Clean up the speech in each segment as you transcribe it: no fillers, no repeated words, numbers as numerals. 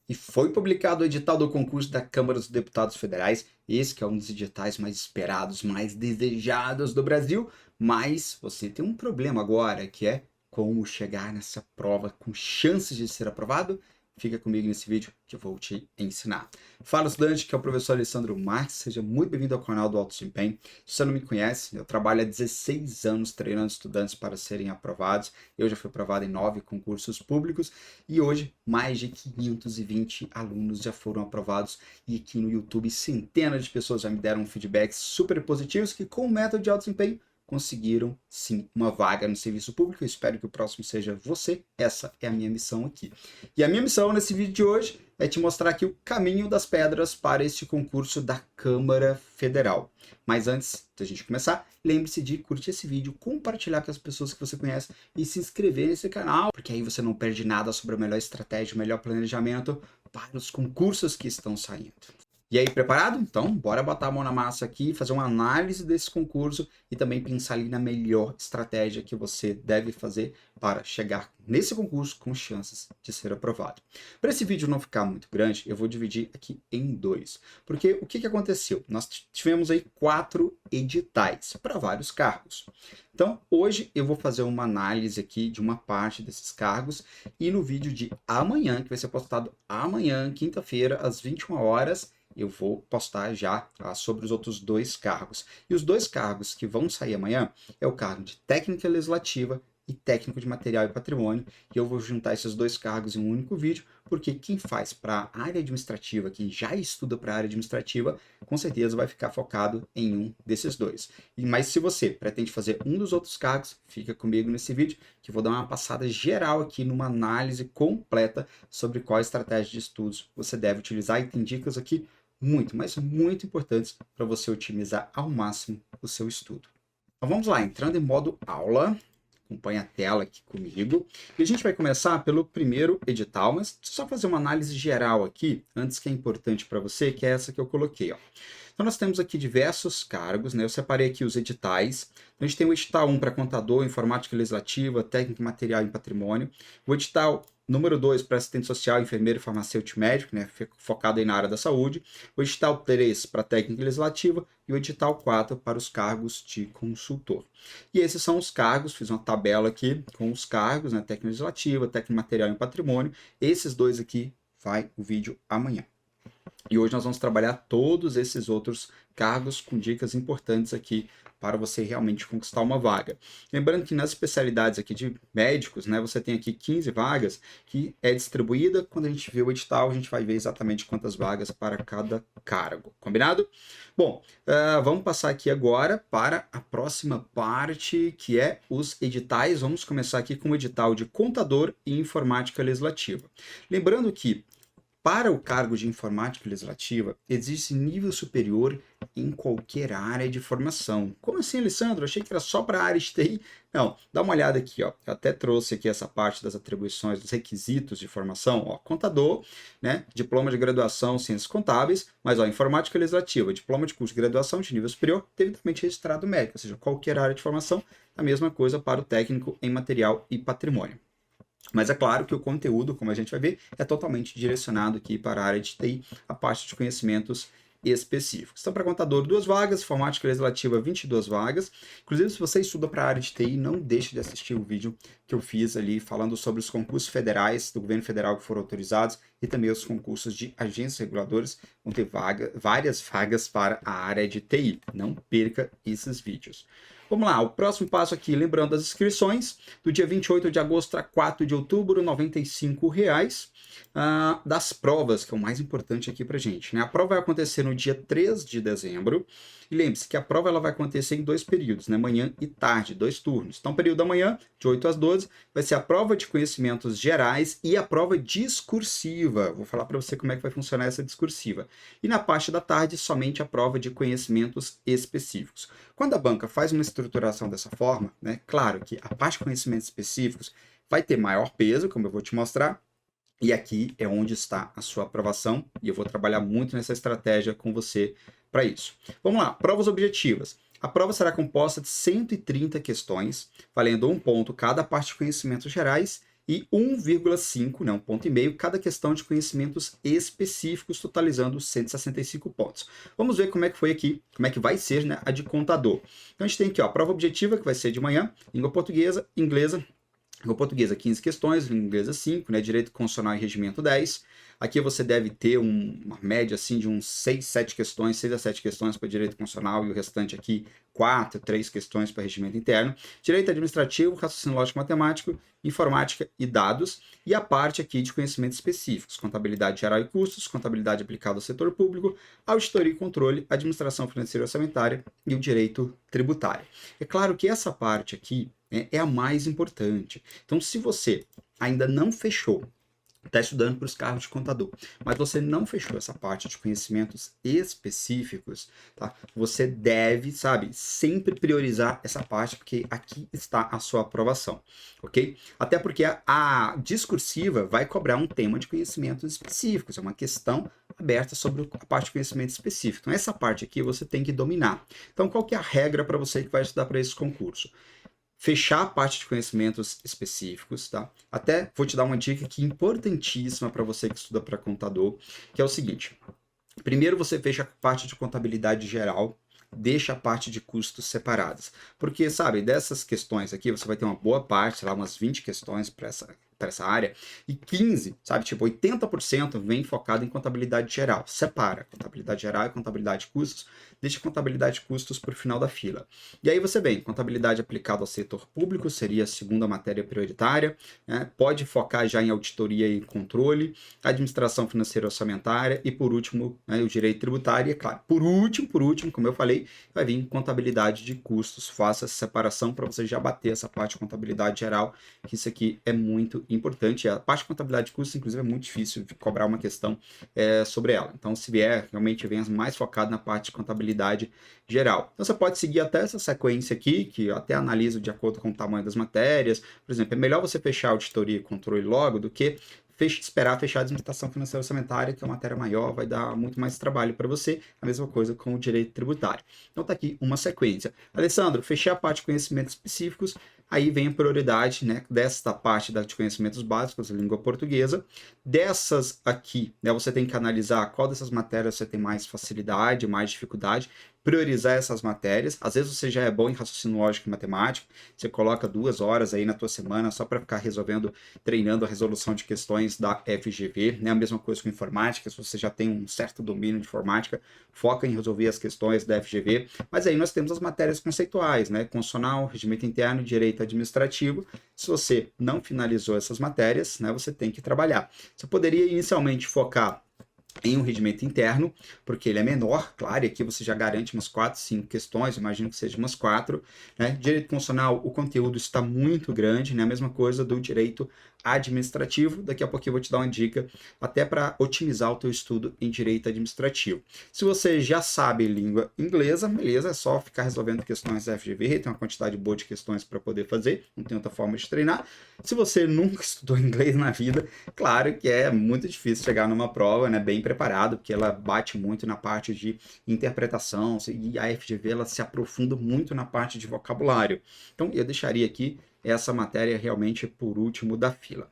e foi publicado o edital do concurso da Câmara dos Deputados Federais. Esse que é um dos editais mais esperados, mais desejados do Brasil, mas você tem um problema agora, que é como chegar nessa prova com chances de ser aprovado. Fica comigo nesse vídeo que eu vou te ensinar. Fala, estudante, que é o professor Alessandro Marques, seja muito bem-vindo ao canal do Alto Desempenho. Se você não me conhece, eu trabalho há 16 anos treinando estudantes para serem aprovados. Eu já fui aprovado em 9 concursos públicos e hoje mais de 520 alunos já foram aprovados. E aqui no YouTube centenas de pessoas já me deram feedbacks super positivos que com o método de alto desempenho conseguiram sim uma vaga no serviço público. Eu espero que o próximo seja você. Essa é a minha missão aqui. E a minha missão nesse vídeo de hoje é te mostrar aqui o caminho das pedras para este concurso da Câmara Federal. Mas antes da gente começar, lembre-se de curtir esse vídeo, compartilhar com as pessoas que você conhece e se inscrever nesse canal, porque aí você não perde nada sobre a melhor estratégia, o melhor planejamento para os concursos que estão saindo. E aí, preparado? Então, bora botar a mão na massa aqui, fazer uma análise desse concurso e também pensar ali na melhor estratégia que você deve fazer para chegar nesse concurso com chances de ser aprovado. Para esse vídeo não ficar muito grande, eu vou dividir aqui em dois. Porque o que aconteceu? Nós tivemos aí 4 editais para vários cargos. Então, hoje eu vou fazer uma análise aqui de uma parte desses cargos e no vídeo de amanhã, que vai ser postado amanhã, quinta-feira, às 21 horas, eu vou postar já sobre os outros 2 cargos. E os 2 cargos que vão sair amanhã é o cargo de técnica legislativa e técnico de material e patrimônio. E eu vou juntar esses 2 cargos em um único vídeo, porque quem faz para a área administrativa, quem já estuda para a área administrativa, com certeza vai ficar focado em um desses 2. Mas se você pretende fazer um dos outros cargos, fica comigo nesse vídeo, que eu vou dar uma passada geral aqui numa análise completa sobre qual estratégia de estudos você deve utilizar. E tem dicas aqui muito, mas muito importantes para você otimizar ao máximo o seu estudo. Então vamos lá, entrando em modo aula, acompanhe a tela aqui comigo. E a gente vai começar pelo primeiro edital, mas só fazer uma análise geral aqui, antes que é importante para você, que é essa que eu coloquei, ó. Então nós temos aqui diversos cargos, né? Eu separei aqui os editais. Então, a gente tem o edital 1 para contador, informática legislativa, técnico material e patrimônio. O edital número 2 para assistente social, enfermeiro, farmacêutico médico, né? Focado aí na área da saúde. O edital 3 para técnica legislativa e o edital 4 para os cargos de consultor. E esses são os cargos, fiz uma tabela aqui com os cargos, né? Técnica legislativa, técnico material e patrimônio. Esses 2 aqui vai o vídeo amanhã. E hoje nós vamos trabalhar todos esses outros cargos com dicas importantes aqui para você realmente conquistar uma vaga. Lembrando que nas especialidades aqui de médicos, né, você tem aqui 15 vagas que é distribuída. Quando a gente vê o edital, a gente vai ver exatamente quantas vagas para cada cargo. Combinado? Bom, vamos passar aqui agora para a próxima parte, que é os editais. Vamos começar aqui com o edital de contador e informática legislativa. Lembrando que para o cargo de informática legislativa, existe nível superior em qualquer área de formação. Como assim, Alessandro? Achei que era só para a área de TI. Não, dá uma olhada aqui, ó. Eu até trouxe aqui essa parte das atribuições, dos requisitos de formação. Ó, contador, né? Diploma de graduação em ciências contábeis, mas ó, informática legislativa, diploma de curso de graduação de nível superior, devidamente registrado médico, ou seja, qualquer área de formação, a mesma coisa para o técnico em material e patrimônio. Mas é claro que o conteúdo, como a gente vai ver, é totalmente direcionado aqui para a área de TI, a parte de conhecimentos específicos. Então, para contador, 2 vagas, informática legislativa, 22 vagas. Inclusive, se você estuda para a área de TI, não deixe de assistir o vídeo que eu fiz ali falando sobre os concursos federais do governo federal que foram autorizados e também os concursos de agências reguladoras. Vão ter várias vagas para a área de TI. Não perca esses vídeos. Vamos lá, o próximo passo aqui, lembrando as inscrições, do dia 28 de agosto a 4 de outubro, R$ 95. Das provas, que é o mais importante aqui pra gente, né? A prova vai acontecer no dia 3 de dezembro, e lembre-se que a prova ela vai acontecer em 2 períodos, né? Manhã e tarde, 2 turnos. Então, período da manhã, de 8 às 12, vai ser a prova de conhecimentos gerais e a prova discursiva. Vou falar para você como é que vai funcionar essa discursiva. E na parte da tarde, somente a prova de conhecimentos específicos. Quando a banca faz uma estruturação dessa forma, né? Claro que a parte de conhecimentos específicos vai ter maior peso, como eu vou te mostrar, e aqui é onde está a sua aprovação, e eu vou trabalhar muito nessa estratégia com você para isso. Vamos lá, provas objetivas. A prova será composta de 130 questões, valendo 1 ponto cada parte de conhecimentos gerais e 1,5, né, um ponto e meio, cada questão de conhecimentos específicos, totalizando 165 pontos. Vamos ver como é que foi aqui, como é que vai ser, né, a de contador. Então a gente tem aqui, ó, a prova objetiva, que vai ser de manhã, língua portuguesa, inglesa, língua portuguesa 15 questões, língua inglesa 5, né, direito constitucional e regimento 10. Aqui você deve ter uma média assim de uns 6, 7 questões, 6 a 7 questões para direito constitucional e o restante aqui 4, 3 questões para regimento interno. Direito administrativo, raciocínio lógico matemático, informática e dados. E a parte aqui de conhecimentos específicos, contabilidade geral e custos, contabilidade aplicada ao setor público, auditoria e controle, administração financeira e orçamentária e o direito tributário. É claro que essa parte aqui é a mais importante. Então, se você ainda não fechou, está estudando para os cargos de contador, mas você não fechou essa parte de conhecimentos específicos, tá? Você deve, sabe, sempre priorizar essa parte, porque aqui está a sua aprovação, ok? Até porque a discursiva vai cobrar um tema de conhecimentos específicos, é uma questão aberta sobre a parte de conhecimento específico. Então, essa parte aqui você tem que dominar. Então, qual que é a regra para você que vai estudar para esse concurso? Fechar a parte de conhecimentos específicos, tá? Até vou te dar uma dica aqui importantíssima para você que estuda para contador, que é o seguinte. Primeiro você fecha a parte de contabilidade geral, deixa a parte de custos separadas. Porque, sabe, dessas questões aqui, você vai ter uma boa parte, sei lá, umas 20 questões para essa área, e 15, sabe, tipo 80% vem focado em contabilidade geral. Separa contabilidade geral e contabilidade de custos, deixa contabilidade de custos para o final da fila. E aí você vem, contabilidade aplicada ao setor público, seria a segunda matéria prioritária, né? Pode focar já em auditoria e controle, administração financeira e orçamentária, e por último, né, o direito tributário, e é claro, por último, como eu falei, vai vir contabilidade de custos, faça essa separação para você já bater essa parte de contabilidade geral, que isso aqui é muito importante. A parte de contabilidade de custos, inclusive, é muito difícil de cobrar uma questão sobre ela. Então, se vier, realmente venha mais focado na parte de contabilidade geral. Então, você pode seguir até essa sequência aqui, que eu até analiso de acordo com o tamanho das matérias. Por exemplo, é melhor você fechar a auditoria e controle logo do que esperar fechar a administração financeira e orçamentária, que é uma matéria maior, vai dar muito mais trabalho para você. A mesma coisa com o direito tributário. Então, tá aqui uma sequência. Alessandro, fechei a parte de conhecimentos específicos, aí vem a prioridade, né, desta parte de conhecimentos básicos, língua portuguesa. Dessas aqui, né, você tem que analisar qual dessas matérias você tem mais facilidade, mais dificuldade, priorizar essas matérias. Às vezes você já é bom em raciocínio lógico e matemático, você coloca 2 horas aí na tua semana só para ficar resolvendo, treinando a resolução de questões da FGV, né? A mesma coisa com informática, se você já tem um certo domínio de informática, foca em resolver as questões da FGV. Mas aí nós temos as matérias conceituais, né? Constitucional, regimento interno, direito administrativo. Se você não finalizou essas matérias, né, você tem que trabalhar. Você poderia inicialmente focar em um regimento interno, porque ele é menor, claro, e aqui você já garante umas 4, 5 questões, imagino que seja umas 4, né? Direito constitucional, o conteúdo está muito grande, né? A mesma coisa do direito administrativo, daqui a pouquinho eu vou te dar uma dica até para otimizar o teu estudo em direito administrativo. Se você já sabe língua inglesa, beleza, é só ficar resolvendo questões da FGV, tem uma quantidade boa de questões para poder fazer, não tem outra forma de treinar. Se você nunca estudou inglês na vida, claro que é muito difícil chegar numa prova, né, bem preparado, porque ela bate muito na parte de interpretação, e a FGV ela se aprofunda muito na parte de vocabulário. Então eu deixaria aqui essa matéria realmente por último da fila.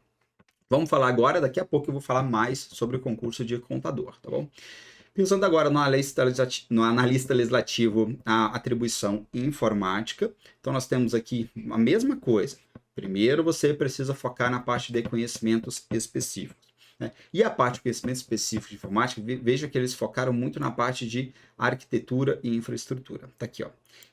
Vamos falar agora, daqui a pouco eu vou falar mais sobre o concurso de contador, tá bom? Pensando agora no analista legislativo, a atribuição informática, então nós temos aqui a mesma coisa. Primeiro você precisa focar na parte de conhecimentos específicos, né? E a parte de conhecimento específico de informática, veja que eles focaram muito na parte de arquitetura e infraestrutura. Tá aqui, ó.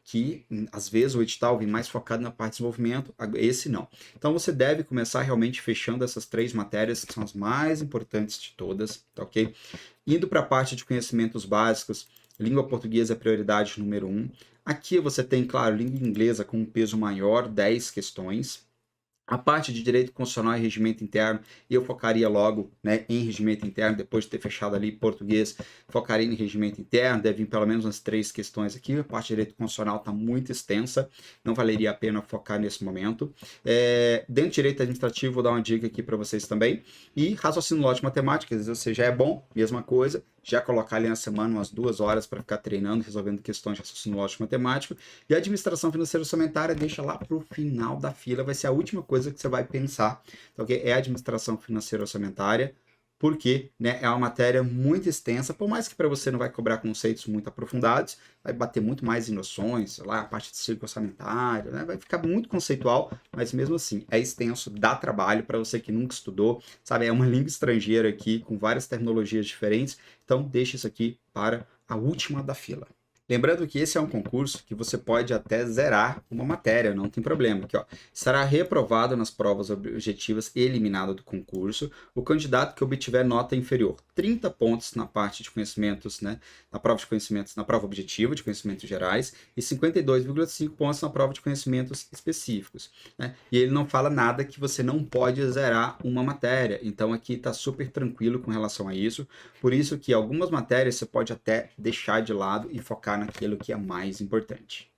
Que às vezes o edital vem mais focado na parte de desenvolvimento, esse não. Então você deve começar realmente fechando essas 3 matérias, que são as mais importantes de todas, tá ok? Indo para a parte de conhecimentos básicos, língua portuguesa é prioridade número 1. Aqui você tem, claro, língua inglesa com um peso maior, 10 questões. A parte de direito constitucional e regimento interno, eu focaria logo, né, em regimento interno, depois de ter fechado ali português, focaria em regimento interno, deve vir pelo menos umas 3 questões aqui. A parte de direito constitucional está muito extensa, não valeria a pena focar nesse momento. Dentro de direito administrativo, vou dar uma dica aqui para vocês também. E raciocínio lógico matemática, às vezes você já é bom, mesma coisa, já colocar ali na semana umas 2 horas para ficar treinando, resolvendo questões de raciocínio lógico matemático. E a administração financeira orçamentária deixa lá para o final da fila, vai ser a última coisa que você vai pensar. Então, é a administração financeira orçamentária, porque, né, é uma matéria muito extensa, por mais que para você não vai cobrar conceitos muito aprofundados, vai bater muito mais em noções, sei lá, a parte de ciclo orçamentário, né, vai ficar muito conceitual, mas mesmo assim, é extenso, dá trabalho para você que nunca estudou, sabe, é uma língua estrangeira aqui, com várias terminologias diferentes, então deixa isso aqui para a última da fila. Lembrando que esse é um concurso que você pode até zerar uma matéria, não tem problema. Aqui, ó, será reprovado nas provas objetivas e eliminado do concurso o candidato que obtiver nota inferior 30 pontos na parte de conhecimentos, né, na prova de conhecimentos, na prova objetiva de conhecimentos gerais e 52,5 pontos na prova de conhecimentos específicos, né? E ele não fala nada que você não pode zerar uma matéria. Então aqui está super tranquilo com relação a isso. Por isso que algumas matérias você pode até deixar de lado e focar naquilo que é mais importante.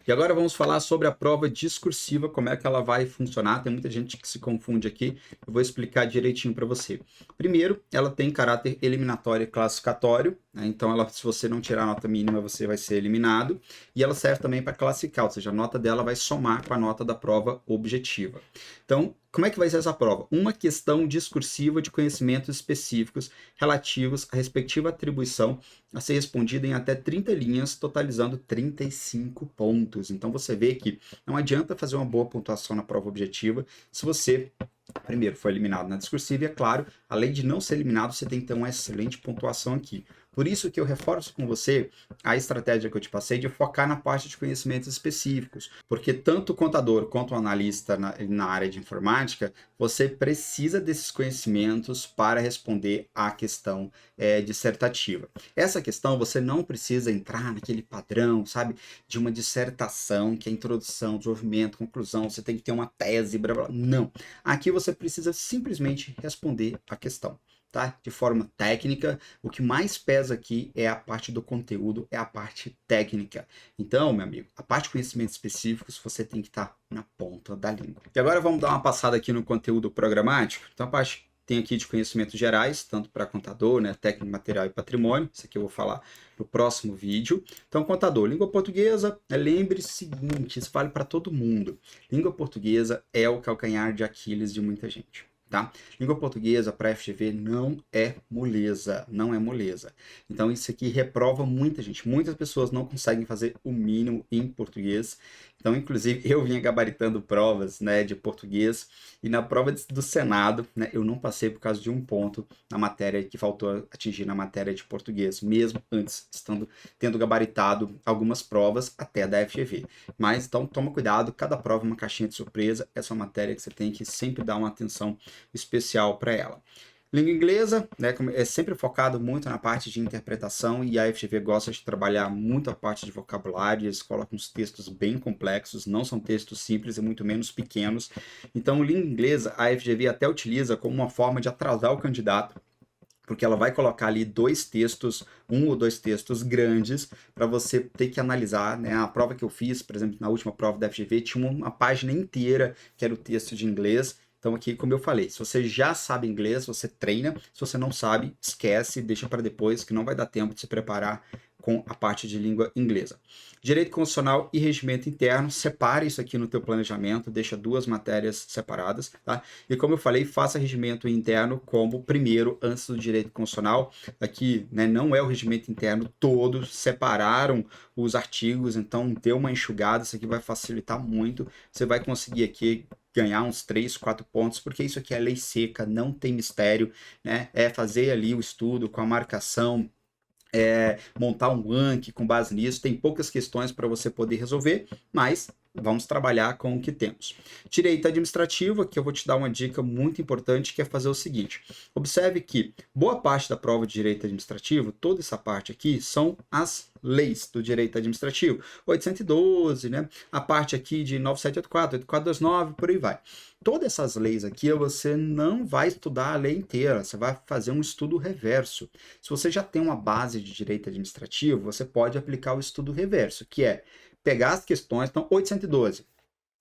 E agora vamos falar sobre a prova discursiva, como é que ela vai funcionar. Tem muita gente que se confunde aqui, eu vou explicar direitinho para você. Primeiro, ela tem caráter eliminatório e classificatório, né? Então, se você não tirar a nota mínima, você vai ser eliminado. E ela serve também para classificar, ou seja, a nota dela vai somar com a nota da prova objetiva. Então, como é que vai ser essa prova? Uma questão discursiva de conhecimentos específicos relativos à respectiva atribuição a ser respondida em até 30 linhas, totalizando 35 pontos. Então você vê que não adianta fazer uma boa pontuação na prova objetiva se você, primeiro, foi eliminado na discursiva e, é claro, além de não ser eliminado, você tem que ter uma excelente pontuação aqui. Por isso que eu reforço com você a estratégia que eu te passei de focar na parte de conhecimentos específicos, porque tanto o contador quanto o analista na área de informática, você precisa desses conhecimentos para responder à questão dissertativa. Essa questão você não precisa entrar naquele padrão, sabe, de uma dissertação, que é introdução, desenvolvimento, conclusão, você tem que ter uma tese, blá, blá. Não. Aqui você precisa simplesmente responder a questão. Tá? De forma técnica, o que mais pesa aqui é a parte do conteúdo, é a parte técnica. Então, meu amigo, a parte de conhecimentos específicos você tem que estar na ponta da língua. E agora vamos dar uma passada aqui no conteúdo programático. Então, a parte tem aqui de conhecimentos gerais, tanto para contador, né, técnico, material e patrimônio. Isso aqui eu vou falar no próximo vídeo. Então, contador, língua portuguesa, lembre-se o seguinte, isso vale para todo mundo. Língua portuguesa é o calcanhar de Aquiles de muita gente. Tá? Língua portuguesa para FGV não é moleza, não é moleza. Então isso aqui reprova muita gente. Muitas pessoas não conseguem fazer o mínimo em português. Então, inclusive, eu vinha gabaritando provas, né, de português e na prova do Senado, né, eu não passei por causa de um ponto na matéria que faltou atingir na matéria de português, mesmo antes tendo gabaritado algumas provas até da FGV. Mas então toma cuidado, cada prova é uma caixinha de surpresa. Essa é uma matéria que você tem que sempre dar uma atenção especial para ela. Língua inglesa, né, é sempre focado muito na parte de interpretação e a FGV gosta de trabalhar muito a parte de vocabulário, eles colocam uns textos bem complexos, não são textos simples e muito menos pequenos. Então, língua inglesa, a FGV até utiliza como uma forma de atrasar o candidato, porque ela vai colocar ali um ou dois textos grandes para você ter que analisar, né? A prova que eu fiz, por exemplo, na última prova da FGV, tinha uma página inteira que era o texto de inglês. Então aqui, como eu falei, se você já sabe inglês, você treina. Se você não sabe, esquece, deixa para depois, que não vai dar tempo de se preparar com a parte de língua inglesa. Direito constitucional e regimento interno, separe isso aqui no teu planejamento, deixa 2 matérias separadas, tá? E como eu falei, faça regimento interno como primeiro, antes do direito constitucional. Aqui, né, não é o regimento interno todo, separaram os artigos, então dê uma enxugada, isso aqui vai facilitar muito. Você vai conseguir aqui ganhar uns 3, 4 pontos, porque isso aqui é lei seca, não tem mistério, né? É fazer ali o estudo com a marcação, montar um ranking com base nisso. Tem poucas questões para você poder resolver, mas vamos trabalhar com o que temos. Direito administrativo, aqui eu vou te dar uma dica muito importante, que é fazer o seguinte. Observe que boa parte da prova de direito administrativo, toda essa parte aqui, são as leis do direito administrativo. 812, né? A parte aqui de 9784, 8429, por aí vai. Todas essas leis aqui, você não vai estudar a lei inteira, você vai fazer um estudo reverso. Se você já tem uma base de direito administrativo, você pode aplicar o estudo reverso, que é pegar as questões, então 812,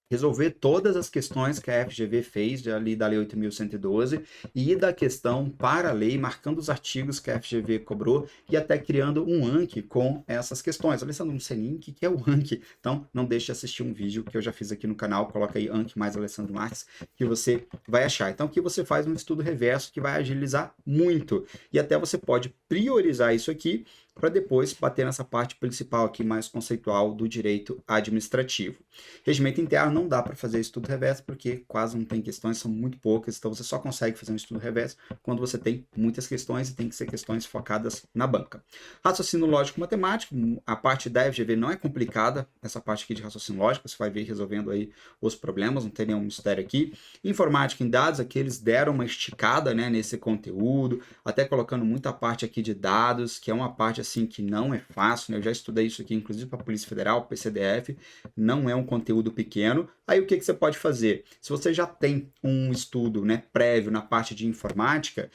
resolver todas as questões que a FGV fez ali da Lei 8.112 e da questão para a lei, marcando os artigos que a FGV cobrou e até criando um Anki com essas questões. Alessandro, não sei nem o que é o Anki, então não deixe de assistir um vídeo que eu já fiz aqui no canal, coloca aí Anki mais Alessandro Marques, que você vai achar. Então aqui você faz um estudo reverso que vai agilizar muito e até você pode priorizar isso aqui para depois bater nessa parte principal aqui mais conceitual do direito administrativo. Regimento interno não dá para fazer estudo reverso porque quase não tem questões, são muito poucas, então você só consegue fazer um estudo reverso quando você tem muitas questões e tem que ser questões focadas na banca. Raciocínio lógico matemático, a parte da FGV não é complicada, essa parte aqui de raciocínio lógico, você vai ver resolvendo aí os problemas, não tem nenhum mistério aqui. Informática em dados, aqui eles deram uma esticada, né, nesse conteúdo, até colocando muita parte aqui de dados, que é uma parte assim que não é fácil, né? Eu já estudei isso aqui, inclusive para a Polícia Federal, PCDF, não é um conteúdo pequeno. Aí o que você pode fazer? Se você já tem um estudo, né, prévio na parte de informática,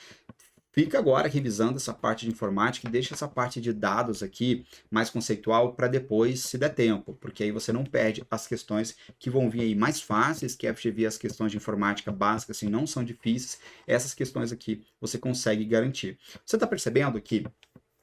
fica agora revisando essa parte de informática e deixa essa parte de dados aqui mais conceitual para depois, se der tempo, porque aí você não perde as questões que vão vir aí mais fáceis, que a FGV, as questões de informática básicas assim, não são difíceis, essas questões aqui você consegue garantir. Você está percebendo que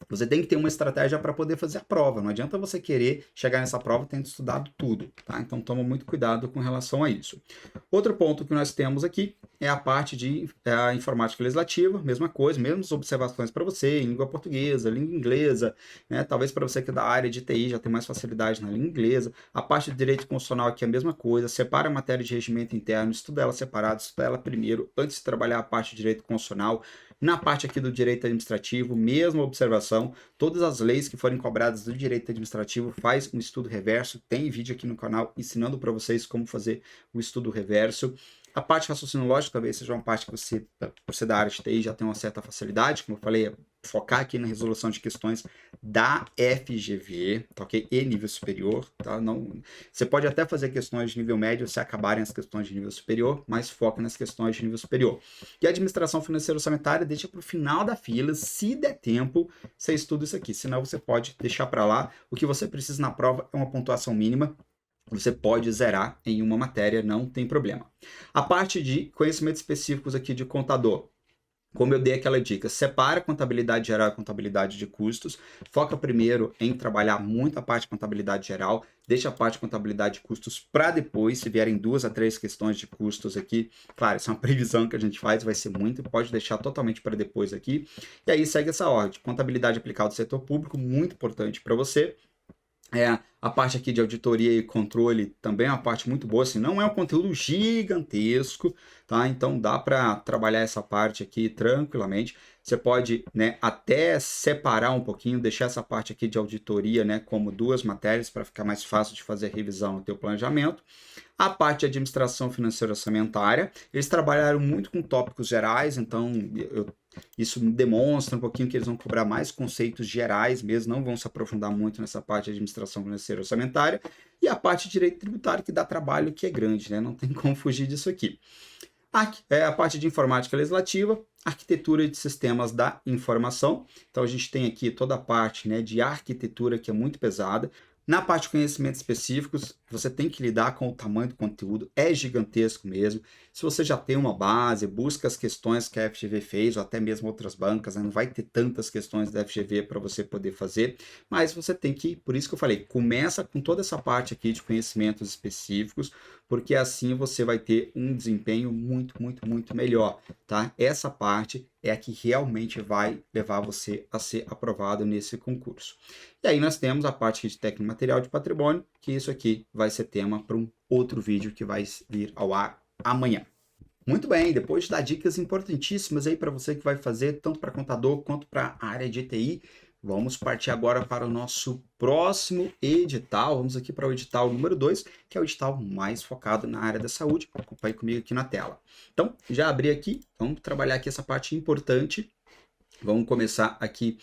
você tem que ter uma estratégia para poder fazer a prova. Não adianta você querer chegar nessa prova tendo estudado tudo, tá? Então toma muito cuidado com relação a isso. Outro ponto que nós temos aqui é a parte de informática legislativa, mesma coisa, mesmas observações para você, em língua portuguesa, língua inglesa, né? Talvez para você que é da área de TI já tem mais facilidade na língua inglesa. A parte de direito constitucional aqui é a mesma coisa, separa a matéria de regimento interno, estuda ela separada, estuda ela primeiro, antes de trabalhar a parte de direito constitucional. Na parte aqui do direito administrativo, mesma observação, todas as leis que forem cobradas do direito administrativo, faz um estudo reverso, tem vídeo aqui no canal ensinando para vocês como fazer o estudo reverso. A parte de raciocínio lógico talvez seja uma parte que você, por ser da área de TI, já tem uma certa facilidade, como eu falei, é focar aqui na resolução de questões da FGV, tá ok? E nível superior, tá? Não, você pode até fazer questões de nível médio se acabarem as questões de nível superior, mas foca nas questões de nível superior. E a administração financeira orçamentária deixa para o final da fila, se der tempo, você estuda isso aqui, senão você pode deixar para lá. O que você precisa na prova é uma pontuação mínima, você pode zerar em uma matéria, não tem problema. A parte de conhecimentos específicos aqui de contador, como eu dei aquela dica, separa a contabilidade geral e a contabilidade de custos, foca primeiro em trabalhar muito a parte de contabilidade geral, deixa a parte de contabilidade de custos para depois, se vierem 2 a 3 questões de custos aqui, claro, isso é uma previsão que a gente faz, vai ser muito, pode deixar totalmente para depois aqui, e aí segue essa ordem, contabilidade aplicada ao setor público, muito importante para você. A parte aqui de auditoria e controle também é uma parte muito boa, assim, não é um conteúdo gigantesco, tá? Então dá para trabalhar essa parte aqui tranquilamente. Você pode, né, até separar um pouquinho, deixar essa parte aqui de auditoria, né, como 2 matérias para ficar mais fácil de fazer revisão no teu planejamento. A parte de administração financeira orçamentária, eles trabalharam muito com tópicos gerais, então isso demonstra um pouquinho que eles vão cobrar mais conceitos gerais mesmo, não vão se aprofundar muito nessa parte de administração financeira orçamentária. E a parte de direito tributário, que dá trabalho, que é grande, né? Não tem como fugir disso aqui. A parte de informática legislativa, arquitetura de sistemas da informação. Então a gente tem aqui toda a parte, né, de arquitetura que é muito pesada. Na parte de conhecimentos específicos, você tem que lidar com o tamanho do conteúdo, é gigantesco mesmo. Se você já tem uma base, busca as questões que a FGV fez, ou até mesmo outras bancas, né? Não vai ter tantas questões da FGV para você poder fazer, mas você tem que, por isso que eu falei, começa com toda essa parte aqui de conhecimentos específicos, porque assim você vai ter um desempenho muito, muito, muito melhor, tá? Essa parte é a que realmente vai levar você a ser aprovado nesse concurso. E aí nós temos a parte de técnico material de patrimônio, que isso aqui vai ser tema para um outro vídeo que vai vir ao ar amanhã. Muito bem, depois de dar dicas importantíssimas aí para você que vai fazer tanto para contador quanto para a área de TI, vamos partir agora para o nosso próximo edital. Vamos aqui para o edital número 2, que é o edital mais focado na área da saúde. Acompanhe comigo aqui na tela. Então, já abri aqui, vamos trabalhar aqui essa parte importante. Vamos começar aqui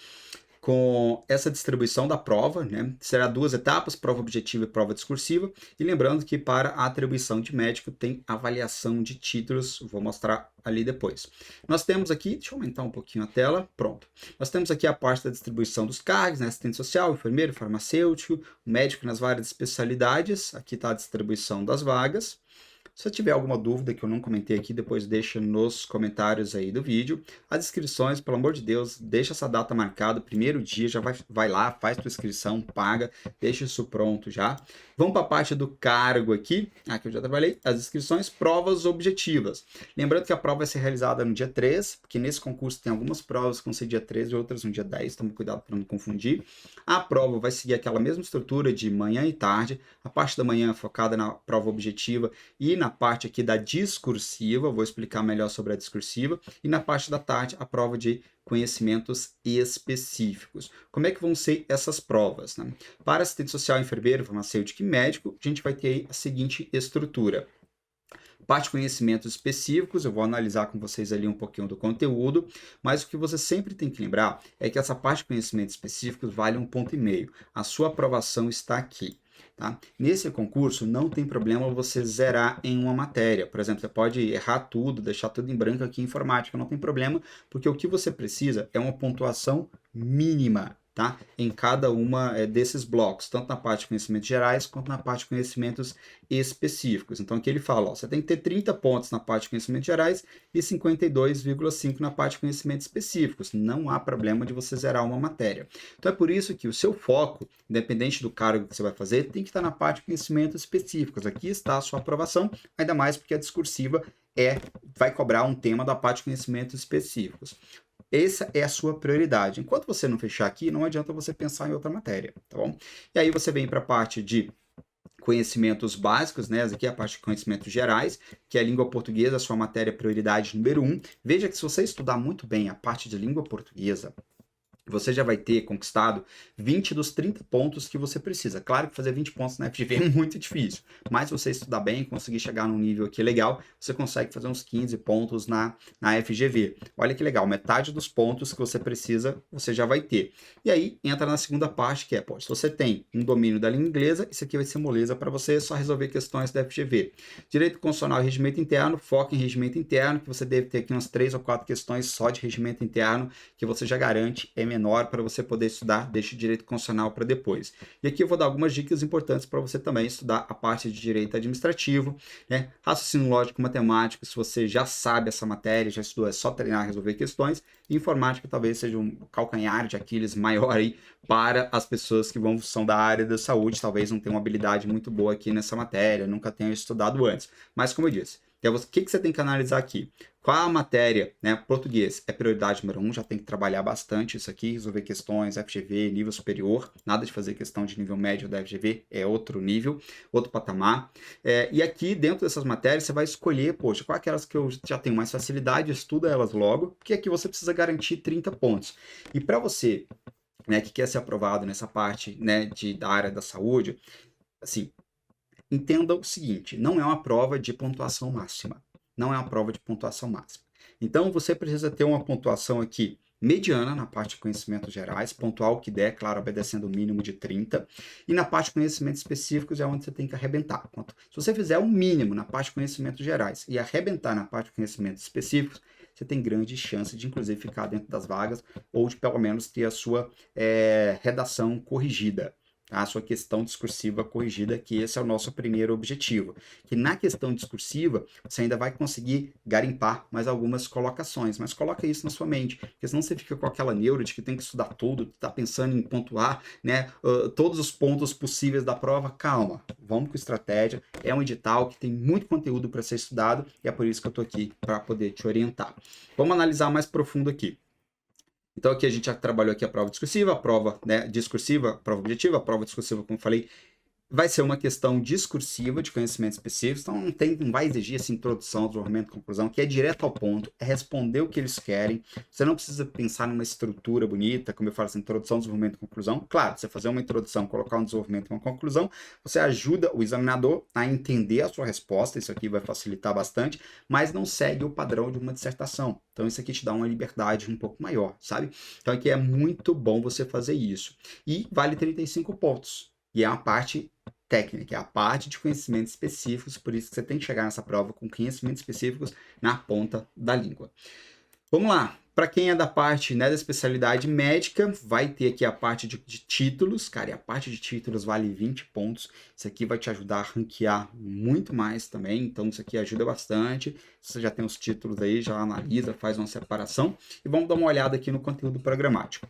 com essa distribuição da prova, né? Será 2 etapas, prova objetiva e prova discursiva. E lembrando que para a atribuição de médico tem avaliação de títulos, vou mostrar ali depois. Nós temos aqui, deixa eu aumentar um pouquinho a tela, pronto. Nós temos aqui a parte da distribuição dos cargos, né? Assistente social, enfermeiro, farmacêutico, médico nas várias especialidades. Aqui está a distribuição das vagas. Se você tiver alguma dúvida que eu não comentei aqui, depois deixa nos comentários aí do vídeo. As inscrições, pelo amor de Deus, deixa essa data marcada, primeiro dia, já vai lá, faz tua inscrição, paga, deixa isso pronto já. Vamos para a parte do cargo aqui, aqui eu já trabalhei, as inscrições, provas objetivas. Lembrando que a prova vai ser realizada no dia 3, porque nesse concurso tem algumas provas que vão ser dia 13 e outras no dia 10, tome cuidado para não confundir. A prova vai seguir aquela mesma estrutura de manhã e tarde, a parte da manhã é focada na prova objetiva e na parte aqui da discursiva, vou explicar melhor sobre a discursiva, e na parte da tarde a prova de conhecimentos específicos. Como é que vão ser essas provas, né? Para assistente social, enfermeiro, farmacêutico e médico, a gente vai ter a seguinte estrutura. Parte de conhecimentos específicos, eu vou analisar com vocês ali um pouquinho do conteúdo, mas o que você sempre tem que lembrar é que essa parte de conhecimentos específicos vale 1,5 ponto. A sua aprovação está aqui. Tá? Nesse concurso não tem problema você zerar em uma matéria. Por exemplo, você pode errar tudo, deixar tudo em branco aqui em informática, não tem problema, porque o que você precisa é uma pontuação mínima, tá? Em cada uma desses blocos, tanto na parte de conhecimentos gerais quanto na parte de conhecimentos específicos. Então aqui ele fala, ó, você tem que ter 30 pontos na parte de conhecimentos gerais e 52,5 na parte de conhecimentos específicos. Não há problema de você zerar uma matéria. Então é por isso que o seu foco, independente do cargo que você vai fazer, tem que estar na parte de conhecimentos específicos. Aqui está a sua aprovação, ainda mais porque a discursiva vai cobrar um tema da parte de conhecimentos específicos. Essa é a sua prioridade. Enquanto você não fechar aqui, não adianta você pensar em outra matéria, tá bom? E aí você vem para a parte de conhecimentos básicos, né? Essa aqui é a parte de conhecimentos gerais, que é a língua portuguesa, a sua matéria prioridade número 1. Veja que se você estudar muito bem a parte de língua portuguesa, você já vai ter conquistado 20 dos 30 pontos que você precisa. Claro que fazer 20 pontos na FGV é muito difícil, mas se você estudar bem, conseguir chegar num nível aqui legal, você consegue fazer uns 15 pontos na FGV. Olha que legal, metade dos pontos que você precisa, você já vai ter. E aí, entra na segunda parte, que é, pô, se você tem um domínio da língua inglesa, isso aqui vai ser moleza para você só resolver questões da FGV. Direito constitucional e regimento interno, foca em regimento interno, que você deve ter aqui umas 3 ou 4 questões só de regimento interno, que você já garante, menor para você poder estudar, deixa o direito constitucional para depois. E aqui eu vou dar algumas dicas importantes para você também estudar a parte de direito administrativo, né? Raciocínio lógico matemático, se você já sabe essa matéria, já estudou, é só treinar, resolver questões. E informática talvez seja um calcanhar de Aquiles maior aí para as pessoas que são da área da saúde, talvez não tenham uma habilidade muito boa aqui nessa matéria, nunca tenham estudado antes. Mas como eu disse, o que você tem que analisar aqui? Qual a matéria, né? Português é prioridade número 1, já tem que trabalhar bastante isso aqui, resolver questões, FGV, nível superior, nada de fazer questão de nível médio da FGV, é outro nível, outro patamar. E aqui, dentro dessas matérias, você vai escolher, poxa, qual aquelas que eu já tenho mais facilidade, estuda elas logo, porque aqui você precisa garantir 30 pontos. E para você, né, que quer ser aprovado nessa parte, né, da área da saúde, assim, entenda o seguinte, não é uma prova de pontuação máxima. Não é uma prova de pontuação máxima. Então, você precisa ter uma pontuação aqui mediana na parte de conhecimentos gerais, pontuar o que der, claro, obedecendo o mínimo de 30. E na parte de conhecimentos específicos é onde você tem que arrebentar. Se você fizer o mínimo na parte de conhecimentos gerais e arrebentar na parte de conhecimentos específicos, você tem grande chance de, inclusive, ficar dentro das vagas ou de, pelo menos, ter a sua redação corrigida. A sua questão discursiva corrigida, que esse é o nosso primeiro objetivo. Que na questão discursiva, você ainda vai conseguir garimpar mais algumas colocações, mas coloca isso na sua mente, porque senão você fica com aquela neura de que tem que estudar tudo, está pensando em pontuar, né, todos os pontos possíveis da prova. Calma, vamos com estratégia, é um edital que tem muito conteúdo para ser estudado, e é por isso que eu estou aqui, para poder te orientar. Vamos analisar mais profundo aqui. Então aqui a gente já trabalhou aqui a prova discursiva, a prova, né, discursiva, a prova objetiva, a prova discursiva, como eu falei, vai ser uma questão discursiva de conhecimentos específicos, então não vai exigir essa introdução, desenvolvimento, conclusão, que é direto ao ponto, é responder o que eles querem. Você não precisa pensar numa estrutura bonita, como eu falo assim, introdução, desenvolvimento, conclusão. Claro, você fazer uma introdução, colocar um desenvolvimento e uma conclusão, você ajuda o examinador a entender a sua resposta, isso aqui vai facilitar bastante, mas não segue o padrão de uma dissertação. Então isso aqui te dá uma liberdade um pouco maior, sabe? Então aqui é muito bom você fazer isso. E vale 35 pontos. E é uma parte técnica, é a parte de conhecimentos específicos, por isso que você tem que chegar nessa prova com conhecimentos específicos na ponta da língua. Vamos lá, para quem é da parte, né, da especialidade médica, vai ter aqui a parte de títulos, cara, e a parte de títulos vale 20 pontos, isso aqui vai te ajudar a ranquear muito mais também, então isso aqui ajuda bastante, você já tem os títulos aí, já analisa, faz uma separação, e vamos dar uma olhada aqui no conteúdo programático.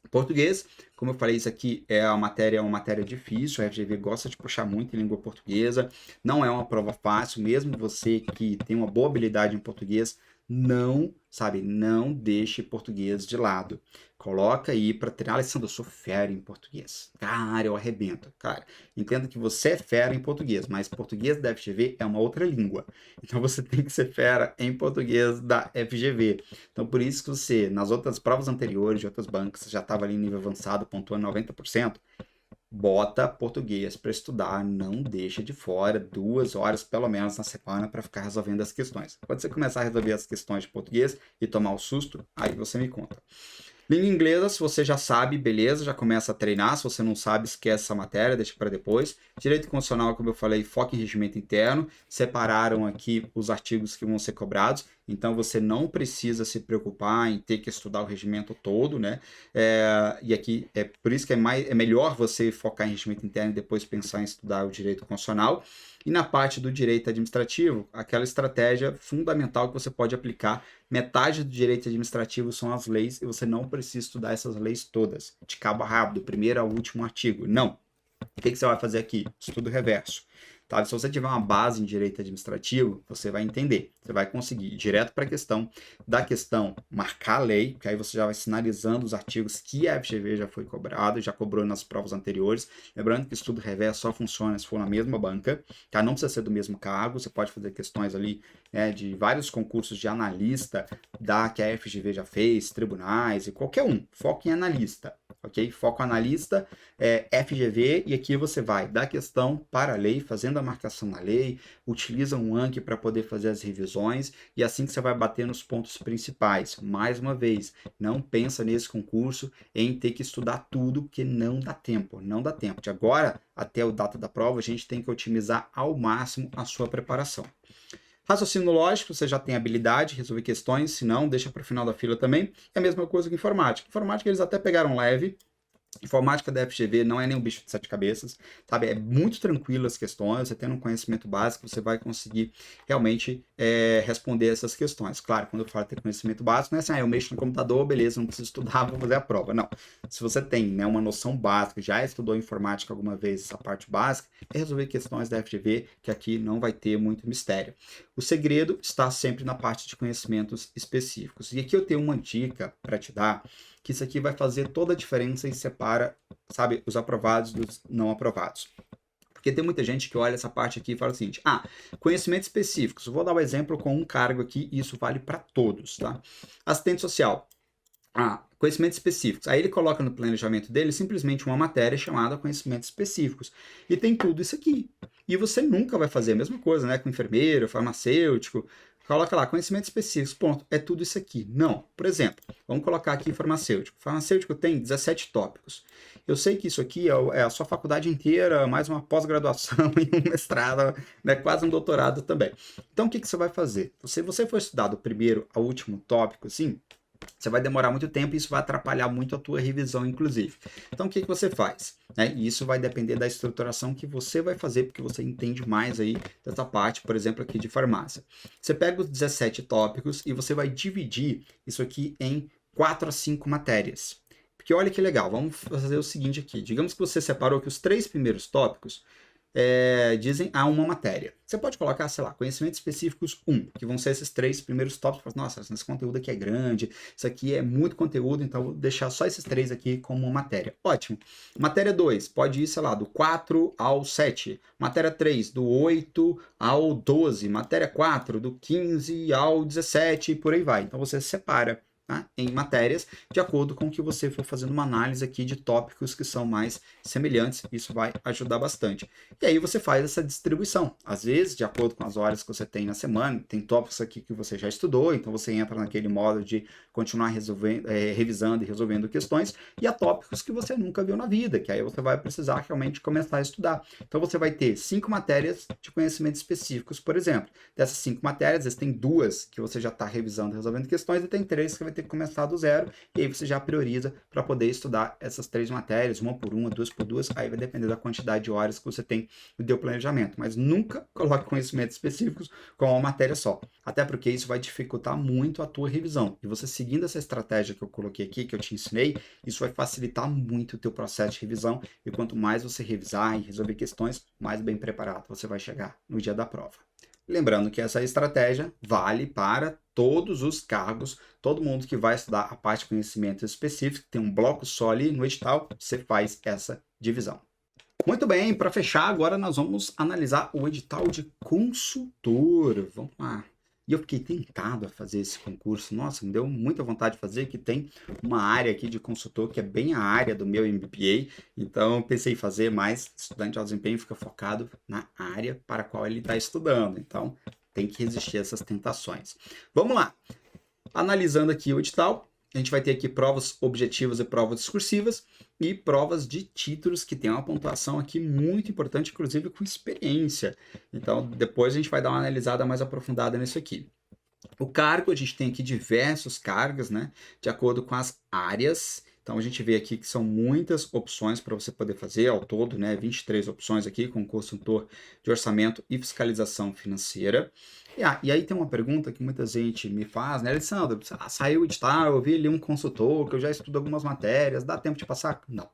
Português, como eu falei, isso aqui é uma matéria difícil, a FGV gosta de puxar muito em língua portuguesa, não é uma prova fácil, mesmo você que tem uma boa habilidade em português, não deixe português de lado. Coloca aí para treinar. Alessandro, eu sou fera em português. Cara, eu arrebento. Cara, entenda que você é fera em português, mas português da FGV é uma outra língua. Então você tem que ser fera em português da FGV. Então por isso que você, nas outras provas anteriores de outras bancas, você já estava ali em nível avançado, pontuando 90%, bota português para estudar, não deixa de fora 2 horas pelo menos na semana para ficar resolvendo as questões. Quando você começar a resolver as questões de português e tomar o susto, aí você me conta. Língua inglesa, se você já sabe, beleza, já começa a treinar. Se você não sabe, esquece essa matéria, deixa para depois. Direito constitucional, como eu falei, foca em regimento interno. Separaram aqui os artigos que vão ser cobrados. Então, você não precisa se preocupar em ter que estudar o regimento todo, né? E aqui, é por isso que é melhor você focar em regimento interno e depois pensar em estudar o direito constitucional. E na parte do direito administrativo, aquela estratégia fundamental que você pode aplicar. Metade do direito administrativo são as leis e você não precisa estudar essas leis todas, de cabo a rabo, do primeiro ao último artigo. Não. O que você vai fazer aqui? Estudo reverso. Tá? Se você tiver uma base em direito administrativo, você vai entender. Você vai conseguir ir direto para a questão, da questão marcar a lei, que aí você já vai sinalizando os artigos que a FGV já foi cobrado, já cobrou nas provas anteriores. Lembrando que estudo reverso só funciona se for na mesma banca, tá? Não precisa ser do mesmo cargo, você pode fazer questões ali de vários concursos de analista que a FGV já fez, tribunais e qualquer um. Foca em analista, ok? Foco analista, FGV, e aqui você vai da questão para a lei, fazendo a marcação na lei, utiliza um Anki para poder fazer as revisões, e assim que você vai bater nos pontos principais. Mais uma vez, não pensa nesse concurso em ter que estudar tudo, porque não dá tempo, não dá tempo. De agora até o data da prova, a gente tem que otimizar ao máximo a sua preparação. Raciocínio lógico, você já tem habilidade, resolver questões, se não, deixa para o final da fila também. É a mesma coisa que informática. Informática eles até pegaram leve. Informática da FGV não é nem um bicho de 7 cabeças, sabe? É muito tranquilo as questões, você tendo um conhecimento básico, você vai conseguir realmente responder essas questões. Claro, quando eu falo ter conhecimento básico, não é assim, eu mexo no computador, beleza, não preciso estudar, vou fazer a prova. Não. Se você tem, né, uma noção básica, já estudou informática alguma vez, essa parte básica, é resolver questões da FGV, que aqui não vai ter muito mistério. O segredo está sempre na parte de conhecimentos específicos. E aqui eu tenho uma dica para te dar, que isso aqui vai fazer toda a diferença e separa, sabe, os aprovados dos não aprovados. Porque tem muita gente que olha essa parte aqui e fala o seguinte, conhecimentos específicos. Eu vou dar um exemplo com um cargo aqui e isso vale para todos, tá? Assistente social. Conhecimentos específicos. Aí ele coloca no planejamento dele simplesmente uma matéria chamada conhecimentos específicos. E tem tudo isso aqui. E você nunca vai fazer a mesma coisa, né? Com enfermeiro, farmacêutico. Coloca lá, conhecimentos específicos, ponto. É tudo isso aqui. Não. Por exemplo, vamos colocar aqui farmacêutico. Farmacêutico tem 17 tópicos. Eu sei que isso aqui é a sua faculdade inteira, mais uma pós-graduação e um mestrado, né? Quase um doutorado também. Então, o que você vai fazer? Se você for estudar do primeiro ao último tópico, assim, você vai demorar muito tempo e isso vai atrapalhar muito a tua revisão, inclusive. Então, o que você faz? E isso vai depender da estruturação que você vai fazer, porque você entende mais aí dessa parte, por exemplo, aqui de farmácia. Você pega os 17 tópicos e você vai dividir isso aqui em 4 a 5 matérias. Porque olha que legal, vamos fazer o seguinte aqui. Digamos que você separou que os 3 primeiros tópicos dizem a uma matéria. Você pode colocar, sei lá, conhecimentos específicos 1, que vão ser esses 3 primeiros tópicos. Nossa, esse conteúdo aqui é grande, isso aqui é muito conteúdo, então vou deixar só esses 3 aqui como uma matéria. Ótimo. Matéria 2, pode ir, sei lá, do 4 ao 7. Matéria 3, do 8 ao 12. Matéria 4, do 15 ao 17 e por aí vai. Então você separa, tá, em matérias, de acordo com o que você for fazendo uma análise aqui de tópicos que são mais semelhantes, isso vai ajudar bastante. E aí você faz essa distribuição, às vezes, de acordo com as horas que você tem na semana, tem tópicos aqui que você já estudou, então você entra naquele modo de continuar revisando e resolvendo questões, e há tópicos que você nunca viu na vida, que aí você vai precisar realmente começar a estudar. Então você vai ter 5 matérias de conhecimentos específicos, por exemplo. Dessas 5 matérias, às vezes tem 2 que você já está revisando e resolvendo questões, e tem 3 que vai ter que começar do zero, e aí você já prioriza para poder estudar essas 3 matérias, uma por uma, duas por duas, aí vai depender da quantidade de horas que você tem no seu planejamento, mas nunca coloque conhecimentos específicos com uma matéria só, até porque isso vai dificultar muito a tua revisão, e você seguindo essa estratégia que eu coloquei aqui, que eu te ensinei, isso vai facilitar muito o teu processo de revisão, e quanto mais você revisar e resolver questões, mais bem preparado você vai chegar no dia da prova. Lembrando que essa estratégia vale para todos os cargos, todo mundo que vai estudar a parte de conhecimento específico, tem um bloco só ali no edital, você faz essa divisão. Muito bem, para fechar, agora nós vamos analisar o edital de consultor. Vamos lá. E eu fiquei tentado a fazer esse concurso. Nossa, me deu muita vontade de fazer, que tem uma área aqui de consultor que é bem a área do meu MBA. Então, eu pensei em fazer, mas estudante de alto desempenho fica focado na área para a qual ele está estudando. Então, tem que resistir a essas tentações. Vamos lá. Analisando aqui o edital, a gente vai ter aqui provas objetivas e provas discursivas e provas de títulos que tem uma pontuação aqui muito importante, inclusive com experiência. Então, depois a gente vai dar uma analisada mais aprofundada nisso aqui. O cargo, a gente tem aqui diversos cargos, né, de acordo com as áreas. Então, a gente vê aqui que são muitas opções para você poder fazer, ao todo, né, 23 opções aqui, com consultor de orçamento e fiscalização financeira. E aí tem uma pergunta que muita gente me faz, né, Alessandro, saiu o edital, eu vi ali um consultor, que eu já estudo algumas matérias, dá tempo de passar? Não.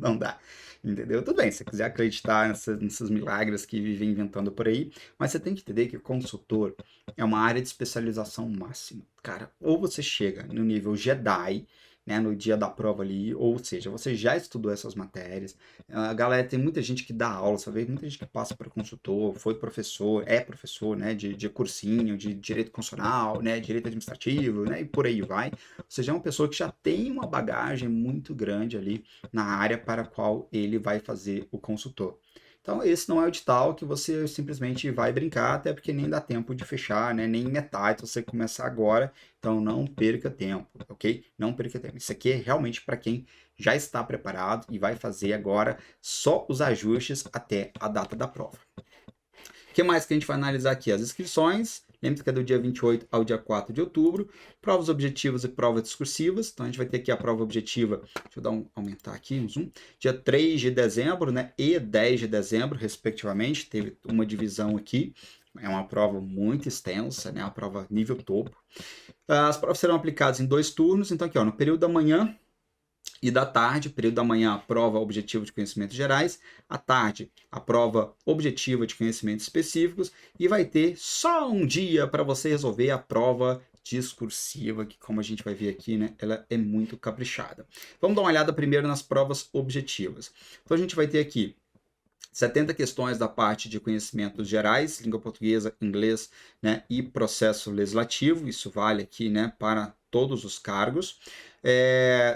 não dá, entendeu? Tudo bem, se você quiser acreditar nesses milagres que vivem inventando por aí, mas você tem que entender que o consultor é uma área de especialização máxima. Cara, ou você chega no nível Jedi, né, no dia da prova ali, ou seja, você já estudou essas matérias. A galera, tem muita gente que dá aula, sabe? Muita gente que passa para consultor, foi professor, é professor, né, de cursinho, de direito constitucional, né, direito administrativo, né, e por aí vai. Ou seja, é uma pessoa que já tem uma bagagem muito grande ali na área para a qual ele vai fazer o consultor. Então, esse não é o edital que você simplesmente vai brincar, até porque nem dá tempo de fechar, né? Nem metade se você começar agora. Então, não perca tempo, ok? Não perca tempo. Isso aqui é realmente para quem já está preparado e vai fazer agora só os ajustes até a data da prova. O que mais que a gente vai analisar aqui? As inscrições. Lembre-se que é do dia 28 ao dia 4 de outubro. Provas objetivas e provas discursivas. Então, a gente vai ter aqui a prova objetiva. Deixa eu aumentar aqui um zoom. Dia 3 de dezembro, né? E 10 de dezembro, respectivamente. Teve uma divisão aqui. É uma prova muito extensa, né? Uma prova nível topo. As provas serão aplicadas em 2 turnos. Então, aqui, ó, no período da manhã e da tarde, período da manhã, a prova objetiva de conhecimentos gerais, à tarde, a prova objetiva de conhecimentos específicos, e vai ter só um dia para você resolver a prova discursiva, que como a gente vai ver aqui, né, ela é muito caprichada. Vamos dar uma olhada primeiro nas provas objetivas. Então a gente vai ter aqui 70 questões da parte de conhecimentos gerais, língua portuguesa, inglês, né, e processo legislativo, isso vale aqui, né, para todos os cargos,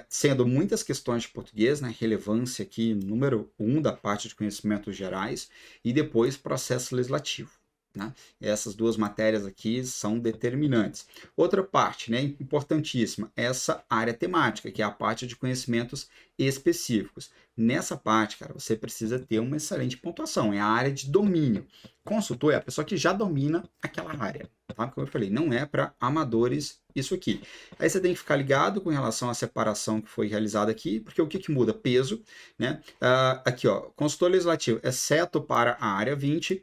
sendo muitas questões de português, né, relevância aqui, número 1 da parte de conhecimentos gerais, e depois processo legislativo. Né? Essas duas matérias aqui são determinantes. Outra parte, né, importantíssima, essa área temática, que é a parte de conhecimentos específicos. Nessa parte, cara, você precisa ter uma excelente pontuação, é a área de domínio. Consultor é a pessoa que já domina aquela área, tá? Como eu falei, não é para amadores isso aqui. Aí você tem que ficar ligado com relação à separação que foi realizada aqui, porque o que muda? Peso, né? Aqui, ó, consultor legislativo, exceto para a área 20,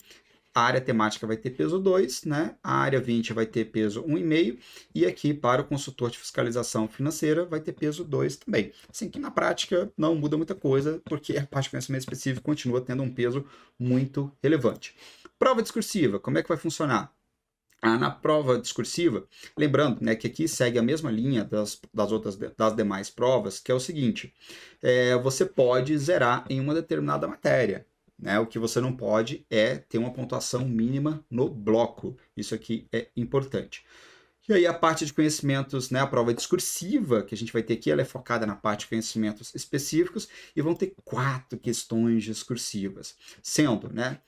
a área temática vai ter peso 2, né? A área 20 vai ter peso 1,5 e aqui para o consultor de fiscalização financeira vai ter peso 2 também. Assim que na prática não muda muita coisa, porque a parte de conhecimento específico continua tendo um peso muito relevante. Prova discursiva, como é que vai funcionar? Na prova discursiva, lembrando, né, que aqui segue a mesma linha das demais provas, que é o seguinte: você pode zerar em uma determinada matéria. Né? O que você não pode é ter uma pontuação mínima no bloco. Isso aqui é importante. E aí a parte de conhecimentos, né, a prova discursiva que a gente vai ter aqui, ela é focada na parte de conhecimentos específicos e vão ter 4 questões discursivas, sendo, né,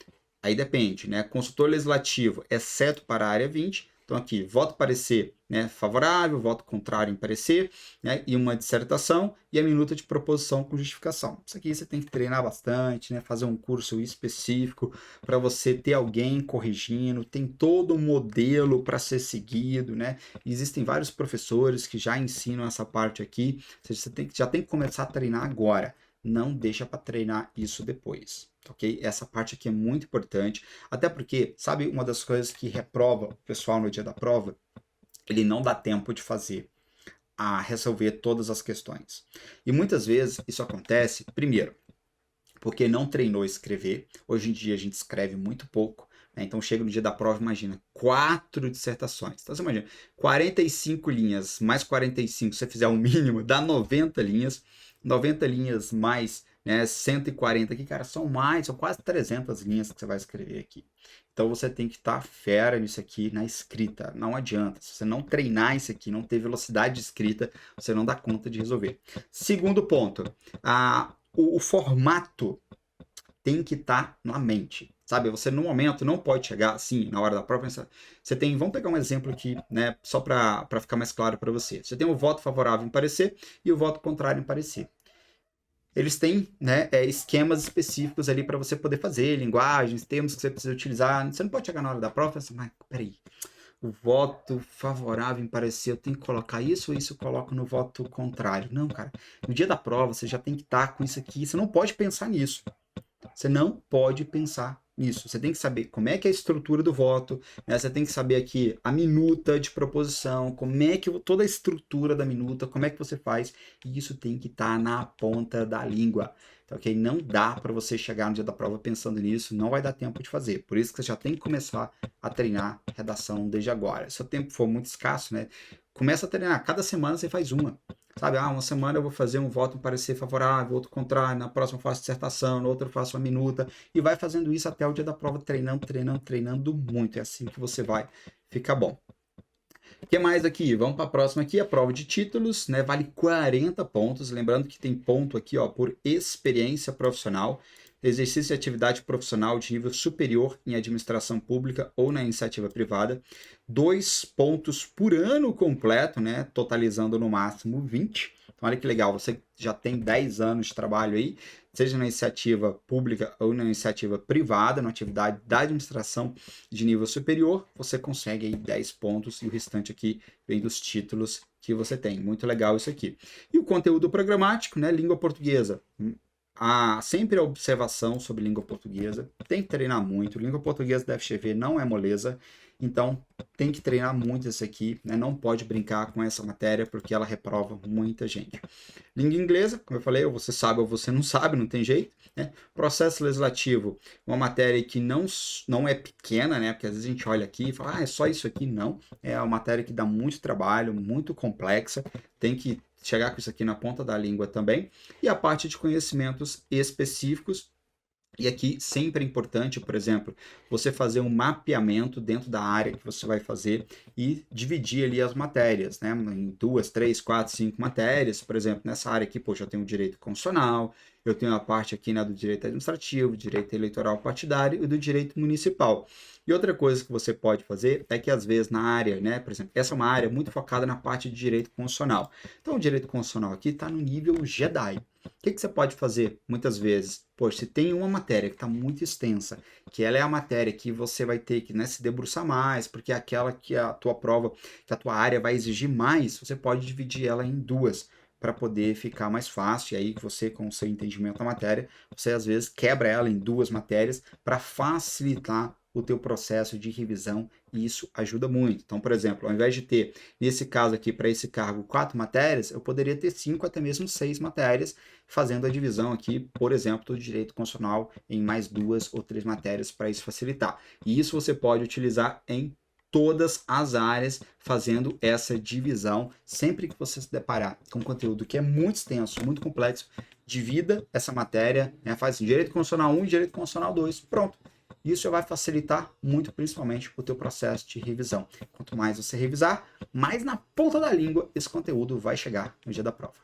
aí depende, né, consultor legislativo, exceto para a área 20, então aqui, voto parecer, né, favorável, voto contrário em parecer, né, e uma dissertação e a minuta de proposição com justificação. Isso aqui você tem que treinar bastante, né, fazer um curso específico para você ter alguém corrigindo, tem todo um modelo para ser seguido, né? Existem vários professores que já ensinam essa parte aqui, ou seja, você já tem que começar a treinar agora. Não deixa para treinar isso depois, ok? Essa parte aqui é muito importante, até porque, sabe, uma das coisas que reprova o pessoal no dia da prova, ele não dá tempo de fazer, a resolver todas as questões. E muitas vezes isso acontece, primeiro, porque não treinou escrever. Hoje em dia a gente escreve muito pouco, né? Então chega no dia da prova, imagina, 4 dissertações. Então você imagina, 45 linhas mais 45, se você fizer o mínimo, dá 90 linhas. 90 linhas mais, né, 140 aqui, cara, são quase 300 linhas que você vai escrever aqui. Então você tem que estar fera nisso aqui na escrita, não adianta. Se você não treinar isso aqui, não ter velocidade de escrita, você não dá conta de resolver. Segundo ponto, o formato tem que estar na mente, sabe? Você no momento não pode chegar assim, na hora da prova, você tem, vamos pegar um exemplo aqui, né, só para ficar mais claro para você. Você tem o voto favorável em parecer e o voto contrário em parecer. Eles têm, né, esquemas específicos ali para você poder fazer, linguagens, termos que você precisa utilizar. Você não pode chegar na hora da prova e falar assim, mas peraí, o voto favorável em parecer, eu tenho que colocar isso ou isso eu coloco no voto contrário? Não, cara. No dia da prova, você já tem que estar com isso aqui. Você não pode pensar nisso. Você não pode pensar nisso. Você tem que saber como é que é a estrutura do voto, né? Você tem que saber aqui a minuta de proposição, como é que toda a estrutura da minuta, como é que você faz, e isso tem que estar na ponta da língua. Então, ok? Não dá para você chegar no dia da prova pensando nisso, não vai dar tempo de fazer. Por isso que você já tem que começar a treinar redação desde agora. Se o tempo for muito escasso, né? Começa a treinar. Cada semana você faz uma. Sabe, uma semana eu vou fazer um voto em parecer favorável, outro contrário, na próxima eu faço dissertação, na outra eu faço uma minuta, e vai fazendo isso até o dia da prova, treinando, treinando, treinando muito. É assim que você vai ficar bom. O que mais aqui? Vamos para a próxima aqui, a prova de títulos, né? Vale 40 pontos. Lembrando que tem ponto aqui, ó, por experiência profissional, exercício de atividade profissional de nível superior em administração pública ou na iniciativa privada. 2 pontos por ano completo, né? Totalizando no máximo 20. Então, olha que legal, você já tem 10 anos de trabalho aí, seja na iniciativa pública ou na iniciativa privada, na atividade da administração de nível superior, você consegue aí 10 pontos e o restante aqui vem dos títulos que você tem. Muito legal isso aqui. E o conteúdo programático, né? Língua portuguesa. Há sempre a observação sobre língua portuguesa, tem que treinar muito. Língua portuguesa da FGV não é moleza, então tem que treinar muito isso aqui, né? Não pode brincar com essa matéria porque ela reprova muita gente. Língua inglesa, como eu falei, ou você sabe ou você não sabe, não tem jeito, né? Processo legislativo, uma matéria que não é pequena, né? Porque às vezes a gente olha aqui e fala, é só isso aqui. Não, é uma matéria que dá muito trabalho, muito complexa, tem que chegar com isso aqui na ponta da língua também. E a parte de conhecimentos específicos. E aqui sempre é importante, por exemplo, você fazer um mapeamento dentro da área que você vai fazer e dividir ali as matérias, né? Em 2, 3, 4, 5 matérias. Por exemplo, nessa área aqui, poxa, eu tenho o direito constitucional, eu tenho a parte aqui, né, do direito administrativo, direito eleitoral partidário e do direito municipal. E outra coisa que você pode fazer é que às vezes na área, né, por exemplo, essa é uma área muito focada na parte de direito constitucional. Então o direito constitucional aqui está no nível Jedi. O que você pode fazer muitas vezes? Poxa, se tem uma matéria que está muito extensa, que ela é a matéria que você vai ter que, né, se debruçar mais, porque é aquela que a tua prova, que a tua área vai exigir mais, você pode dividir ela em duas para poder ficar mais fácil. E aí você, com o seu entendimento da matéria, você às vezes quebra ela em duas matérias para facilitar o teu processo de revisão e isso ajuda muito. Então, por exemplo, ao invés de ter, nesse caso aqui, para esse cargo, 4 matérias, eu poderia ter 5, até mesmo 6 matérias, fazendo a divisão aqui, por exemplo, do direito constitucional em mais 2 ou 3 matérias para isso facilitar. E isso você pode utilizar em todas as áreas, fazendo essa divisão. Sempre que você se deparar com conteúdo que é muito extenso, muito complexo, divida essa matéria, né? Faz assim, direito constitucional 1 e direito constitucional 2, pronto. Isso já vai facilitar muito, principalmente, o teu processo de revisão. Quanto mais você revisar, mais na ponta da língua esse conteúdo vai chegar no dia da prova.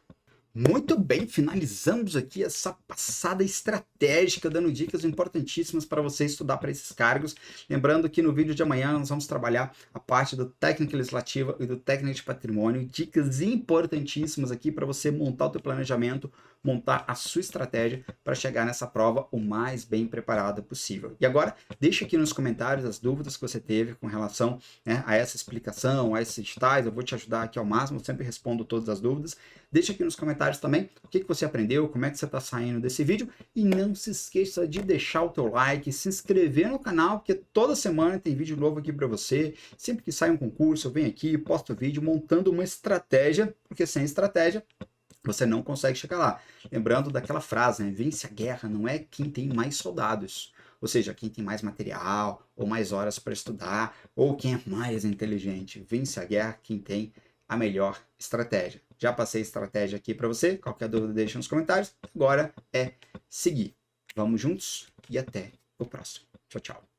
Muito bem, finalizamos aqui essa passada estratégica, dando dicas importantíssimas para você estudar para esses cargos. Lembrando que no vídeo de amanhã nós vamos trabalhar a parte do técnica legislativa e do técnico de patrimônio, dicas importantíssimas aqui para você montar o teu planejamento, montar a sua estratégia para chegar nessa prova o mais bem preparada possível. E agora, deixa aqui nos comentários as dúvidas que você teve com relação, né, a essa explicação, a esses editais. Eu vou te ajudar aqui ao máximo, eu sempre respondo todas as dúvidas. Deixa aqui nos comentários também o que você aprendeu, como é que você está saindo desse vídeo. E não se esqueça de deixar o teu like, se inscrever no canal, porque toda semana tem vídeo novo aqui para você. Sempre que sai um concurso, eu venho aqui, posto vídeo montando uma estratégia, porque sem estratégia você não consegue chegar lá. Lembrando daquela frase, né? Vence a guerra não é quem tem mais soldados. Ou seja, quem tem mais material, ou mais horas para estudar, ou quem é mais inteligente. Vence a guerra quem tem a melhor estratégia. Já passei a estratégia aqui para você. Qualquer dúvida deixa nos comentários. Agora é seguir. Vamos juntos e até o próximo. Tchau, tchau.